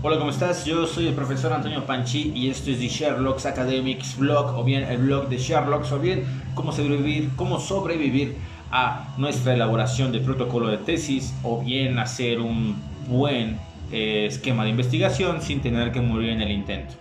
Hola, ¿cómo estás? Yo soy el profesor Antonio Panchi y esto es The Sherlock's Academics Blog, o bien el blog de Sherlock, o bien cómo sobrevivir a nuestra elaboración de protocolo de tesis, o bien hacer un buen esquema de investigación sin tener que morir en el intento.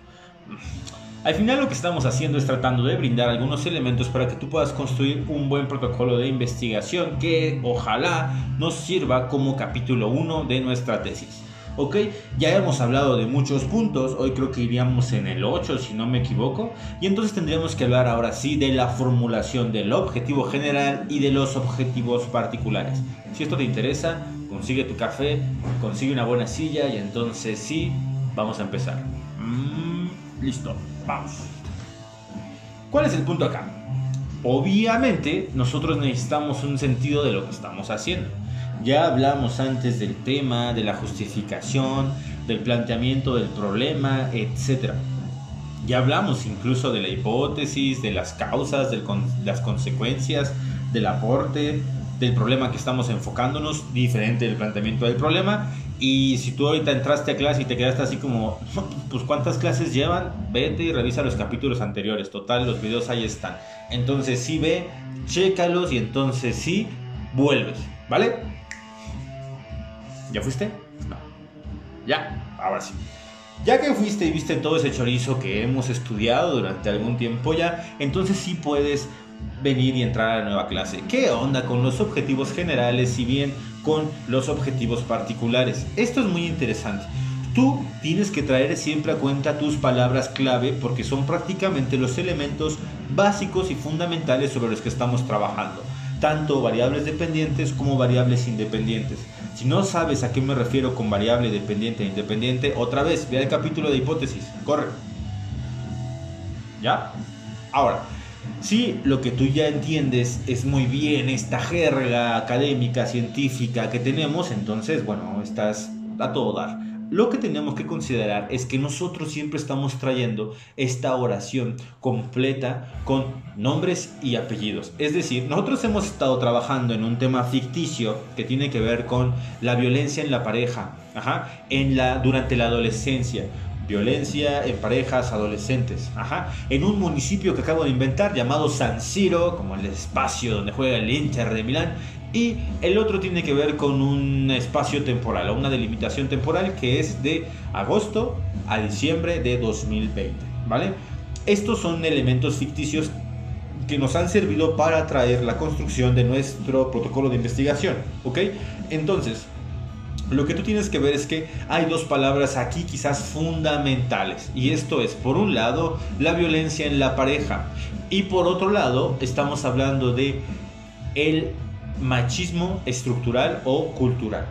Al final lo que estamos haciendo es tratando de brindar algunos elementos para que tú puedas construir un buen protocolo de investigación que ojalá nos sirva como capítulo 1 de nuestra tesis. Ok, ya hemos hablado de muchos puntos, hoy creo que iríamos en el 8 si no me equivoco, y entonces tendríamos que hablar ahora sí de la formulación del objetivo general y de los objetivos particulares. Si esto te interesa, consigue tu café, consigue una buena silla y entonces sí, vamos a empezar. Listo, vamos. ¿Cuál es el punto acá? Obviamente nosotros necesitamos un sentido de lo que estamos haciendo. Ya hablamos antes del tema, de la justificación, del planteamiento del problema, etc. Ya hablamos incluso de la hipótesis, de las causas, de las consecuencias, del aporte, del problema que estamos enfocándonos, diferente del planteamiento del problema. Y si tú ahorita entraste a clase y te quedaste así como, pues ¿cuántas clases llevan? Vete y revisa los capítulos anteriores. Total, los videos ahí están. Entonces sí ve, chécalos y entonces sí, vuelves, ¿vale? ¿Ya fuiste? No. Ya, ahora sí. Ya que fuiste y viste todo ese chorizo que hemos estudiado durante algún tiempo ya, entonces sí puedes venir y entrar a la nueva clase. ¿Qué onda con los objetivos generales y bien con los objetivos particulares? Esto es muy interesante. Tú tienes que traer siempre a cuenta tus palabras clave porque son prácticamente los elementos básicos y fundamentales sobre los que estamos trabajando. Tanto variables dependientes como variables independientes. Si no sabes a qué me refiero con variable dependiente e independiente, otra vez, ve al capítulo de hipótesis. Corre. ¿Ya? Ahora, si lo que tú ya entiendes es muy bien esta jerga académica, científica que tenemos, entonces, bueno, estás a todo dar. Lo que tenemos que considerar es que nosotros siempre estamos trayendo esta oración completa con nombres y apellidos. Es decir, nosotros hemos estado trabajando en un tema ficticio que tiene que ver con la violencia en la pareja, durante la adolescencia. Violencia en parejas adolescentes, en un municipio que acabo de inventar llamado San Siro, como el espacio donde juega el Inter de Milán. Y el otro tiene que ver con un espacio temporal o una delimitación temporal que es de agosto a diciembre de 2020, ¿vale? Estos son elementos ficticios que nos han servido para traer la construcción de nuestro protocolo de investigación, ¿ok? Entonces, lo que tú tienes que ver es que hay dos palabras aquí quizás fundamentales. Y esto es, por un lado, la violencia en la pareja. Y por otro lado, estamos hablando de el machismo estructural o cultural.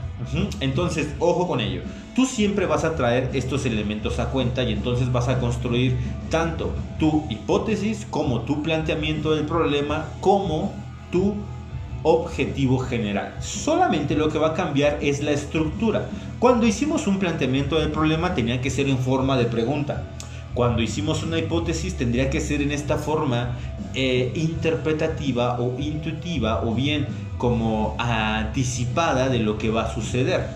Entonces, ojo con ello. Tú siempre vas a traer estos elementos a cuenta y entonces vas a construir tanto tu hipótesis como tu planteamiento del problema como tu objetivo general. Solamente lo que va a cambiar es la estructura. Cuando hicimos un planteamiento del problema tenía que ser en forma de pregunta. Cuando hicimos una hipótesis tendría que ser en esta forma interpretativa o intuitiva o bien como anticipada de lo que va a suceder.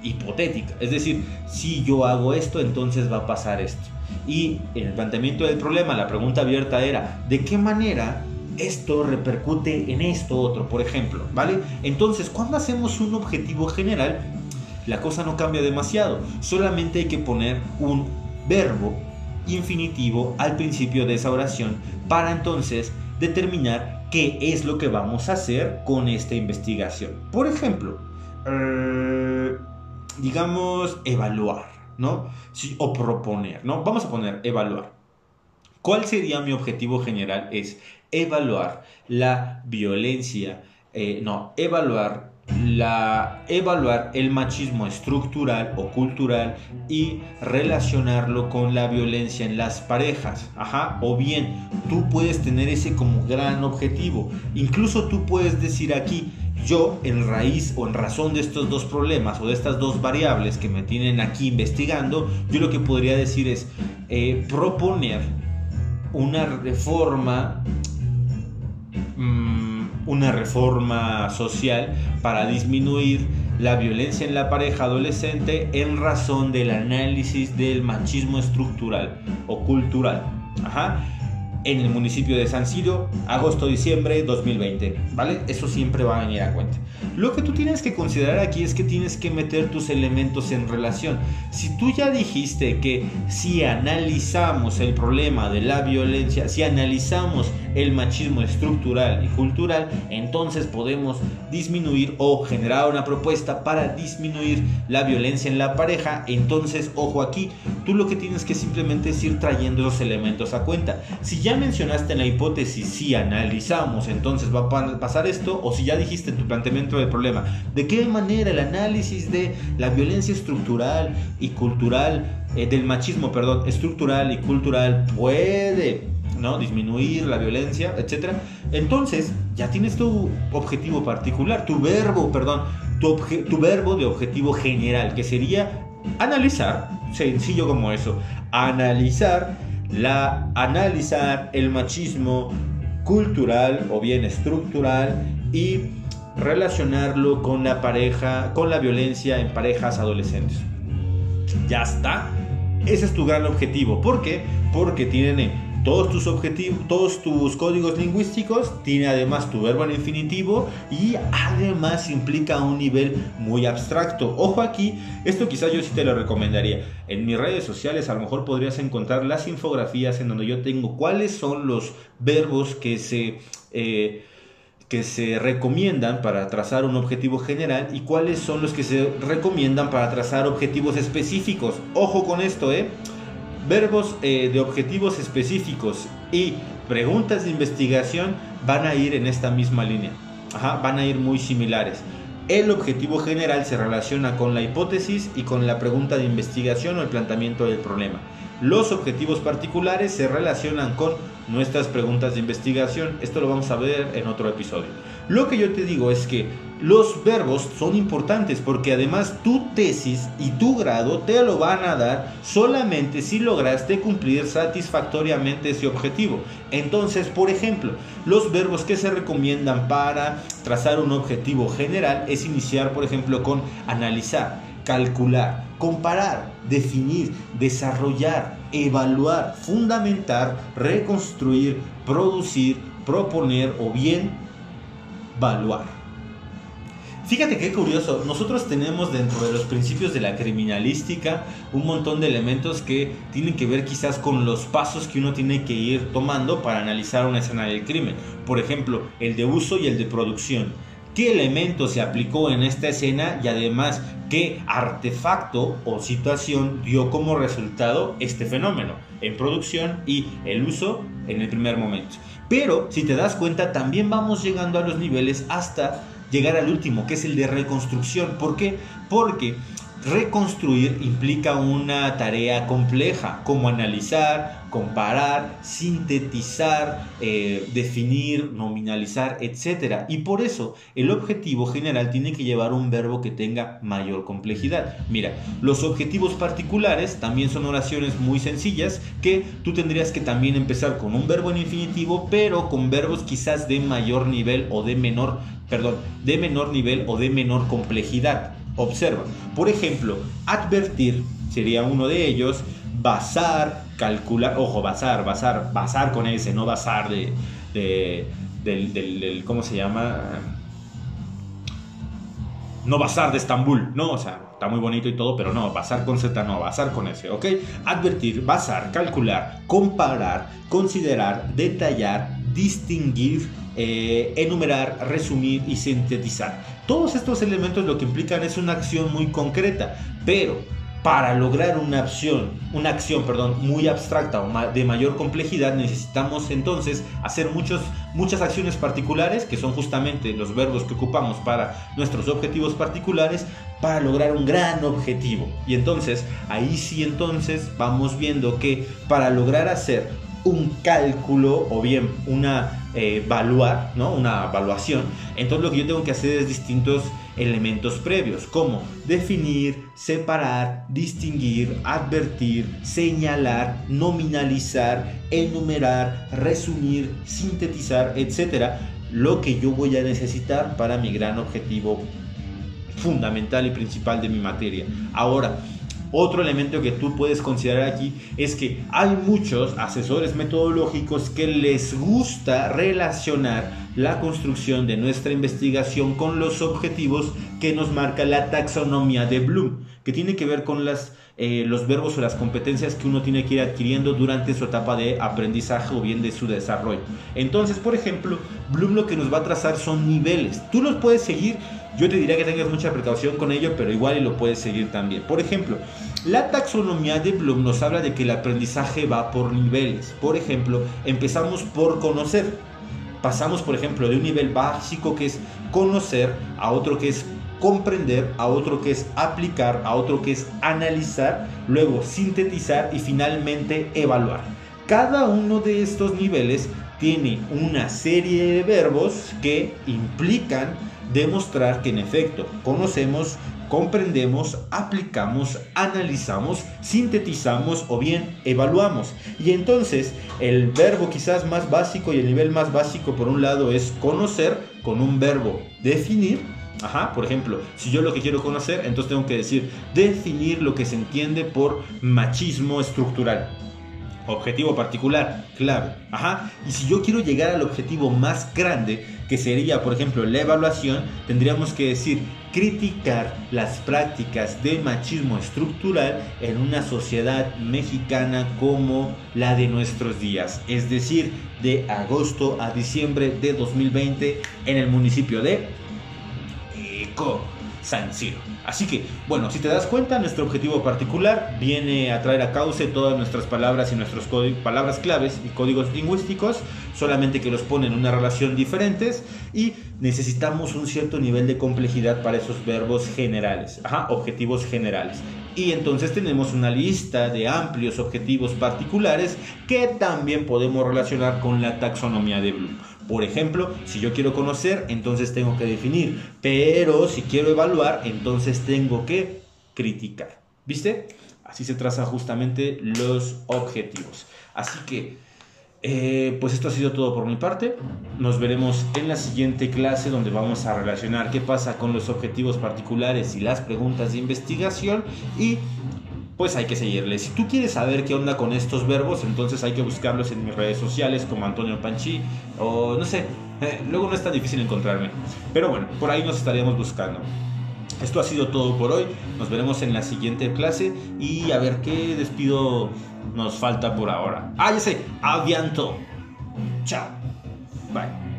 Hipotética. Es decir, si yo hago esto, entonces va a pasar esto. Y en el planteamiento del problema, la pregunta abierta era ¿de qué manera esto repercute en esto otro, por ejemplo? ¿Vale? Entonces, cuando hacemos un objetivo general, la cosa no cambia demasiado. Solamente hay que poner un verbo infinitivo al principio de esa oración para entonces determinar qué es lo que vamos a hacer con esta investigación. Por ejemplo, digamos evaluar, ¿no? Sí, o proponer, ¿no? Vamos a poner evaluar. ¿Cuál sería mi objetivo general? Es evaluar la violencia, evaluar el machismo estructural o cultural y relacionarlo con la violencia en las parejas. O bien, tú puedes tener ese como gran objetivo. Incluso tú puedes decir aquí, yo en raíz o en razón de estos dos problemas o de estas dos variables que me tienen aquí investigando, yo lo que podría decir es proponer una reforma social para disminuir la violencia en la pareja adolescente en razón del análisis del machismo estructural o cultural. En el municipio de San Siro, agosto-diciembre 2020, ¿vale? Eso siempre va a venir a cuenta. Lo que tú tienes que considerar aquí es que tienes que meter tus elementos en relación. Si tú ya dijiste que si analizamos el problema de la violencia, si analizamos el machismo estructural y cultural, entonces podemos disminuir o generar una propuesta para disminuir la violencia en la pareja. Entonces, ojo aquí, tú lo que tienes que simplemente es ir trayendo los elementos a cuenta. Si ya mencionaste en la hipótesis, si analizamos, entonces va a pasar esto, o si ya dijiste en tu planteamiento del problema, de qué manera el análisis de la violencia estructural y cultural, del machismo, perdón, estructural y cultural puede, ¿no?, disminuir la violencia, etcétera. Entonces ya tienes tu objetivo particular, tu verbo de objetivo general, que sería analizar, sencillo como eso, analizar el machismo cultural o bien estructural y relacionarlo con la pareja, con la violencia en parejas adolescentes. Ya está. Ese es tu gran objetivo. ¿Por qué? Porque tiene todos tus objetivos, todos tus códigos lingüísticos, tiene además tu verbo en infinitivo y además implica un nivel muy abstracto. Ojo aquí, esto quizás yo sí te lo recomendaría. En mis redes sociales a lo mejor podrías encontrar las infografías en donde yo tengo cuáles son los verbos que se recomiendan para trazar un objetivo general y cuáles son los que se recomiendan para trazar objetivos específicos. Ojo con esto, verbos de objetivos específicos y preguntas de investigación van a ir en esta misma línea. Van a ir muy similares. El objetivo general se relaciona con la hipótesis y con la pregunta de investigación o el planteamiento del problema. Los objetivos particulares se relacionan con nuestras preguntas de investigación. Esto lo vamos a ver en otro episodio. Lo que yo te digo es que los verbos son importantes porque además tu tesis y tu grado te lo van a dar solamente si lograste cumplir satisfactoriamente ese objetivo. Entonces, por ejemplo, los verbos que se recomiendan para trazar un objetivo general es iniciar, por ejemplo, con analizar, calcular, comparar, definir, desarrollar, evaluar, fundamentar, reconstruir, producir, proponer o bien evaluar. Fíjate qué curioso, nosotros tenemos dentro de los principios de la criminalística un montón de elementos que tienen que ver quizás con los pasos que uno tiene que ir tomando para analizar una escena del crimen. Por ejemplo, el de uso y el de producción. ¿Qué elemento se aplicó en esta escena y además qué artefacto o situación dio como resultado este fenómeno en producción y el uso en el primer momento? Pero si te das cuenta también vamos llegando a los niveles hasta llegar al último, que es el de reconstrucción. ¿Por qué? Porque reconstruir implica una tarea compleja, como analizar, comparar, sintetizar, definir, nominalizar, etc. Y por eso el objetivo general tiene que llevar un verbo que tenga mayor complejidad. Mira, los objetivos particulares también son oraciones muy sencillas que tú tendrías que también empezar con un verbo en infinitivo, pero con verbos quizás de mayor nivel o de menor nivel o de menor complejidad. Observa, por ejemplo, advertir sería uno de ellos, basar, calcular, ojo, basar con ese, no basar del ¿cómo se llama? No basar de Estambul, no, o sea, está muy bonito y todo, pero no, basar con Z no, basar con S, ¿ok? Advertir, basar, calcular, comparar, considerar, detallar, distinguir, enumerar, resumir y sintetizar. Todos estos elementos lo que implican es una acción muy concreta, pero para lograr una acción muy abstracta o de mayor complejidad necesitamos entonces hacer muchas acciones particulares, que son justamente los verbos que ocupamos para nuestros objetivos particulares, para lograr un gran objetivo. Y entonces ahí sí vamos viendo que para lograr hacer un cálculo o bien evaluar, ¿no? Una evaluación, entonces lo que yo tengo que hacer es distintos elementos previos, como definir, separar, distinguir, advertir, señalar, nominalizar, enumerar, resumir, sintetizar, etcétera, lo que yo voy a necesitar para mi gran objetivo fundamental y principal de mi materia. Ahora, otro elemento que tú puedes considerar aquí es que hay muchos asesores metodológicos que les gusta relacionar la construcción de nuestra investigación con los objetivos que nos marca la taxonomía de Bloom, que tiene que ver con los verbos o las competencias que uno tiene que ir adquiriendo durante su etapa de aprendizaje o bien de su desarrollo. Entonces, por ejemplo, Bloom lo que nos va a trazar son niveles. Tú los puedes seguir. Yo te diría que tengas mucha precaución con ello, pero igual y lo puedes seguir también. Por ejemplo, la taxonomía de Bloom nos habla de que el aprendizaje va por niveles. Por ejemplo, empezamos por conocer. Pasamos, por ejemplo, de un nivel básico que es conocer a otro que es comprender, a otro que es aplicar, a otro que es analizar, luego sintetizar y finalmente evaluar. Cada uno de estos niveles tiene una serie de verbos que implican demostrar que en efecto conocemos, comprendemos, aplicamos, analizamos, sintetizamos o bien evaluamos. Y entonces el verbo quizás más básico y el nivel más básico por un lado es conocer con un verbo definir. Por ejemplo, si yo lo que quiero conocer, entonces tengo que decir definir lo que se entiende por machismo estructural. Objetivo particular, clave. Y si yo quiero llegar al objetivo más grande, que sería, por ejemplo, la evaluación, tendríamos que decir criticar las prácticas de machismo estructural en una sociedad mexicana como la de nuestros días, es decir, de agosto a diciembre de 2020 en el municipio de San Ciro. Así que, bueno, si te das cuenta, nuestro objetivo particular viene a traer a cauce todas nuestras palabras y nuestros palabras claves y códigos lingüísticos, solamente que los ponen en una relación diferentes y necesitamos un cierto nivel de complejidad para esos verbos generales, objetivos generales. Y entonces tenemos una lista de amplios objetivos particulares que también podemos relacionar con la taxonomía de Bloom. Por ejemplo, si yo quiero conocer, entonces tengo que definir, pero si quiero evaluar, entonces tengo que criticar. ¿Viste? Así se trazan justamente los objetivos. Así que, pues esto ha sido todo por mi parte. Nos veremos en la siguiente clase donde vamos a relacionar qué pasa con los objetivos particulares y las preguntas de investigación y pues hay que seguirle. Si tú quieres saber qué onda con estos verbos, entonces hay que buscarlos en mis redes sociales como Antonio Panchi o no sé, luego no es tan difícil encontrarme, pero bueno, por ahí nos estaríamos buscando. Esto ha sido todo por hoy, nos veremos en la siguiente clase y a ver qué despido nos falta por ahora. Ya sé, avianto. Chao, bye.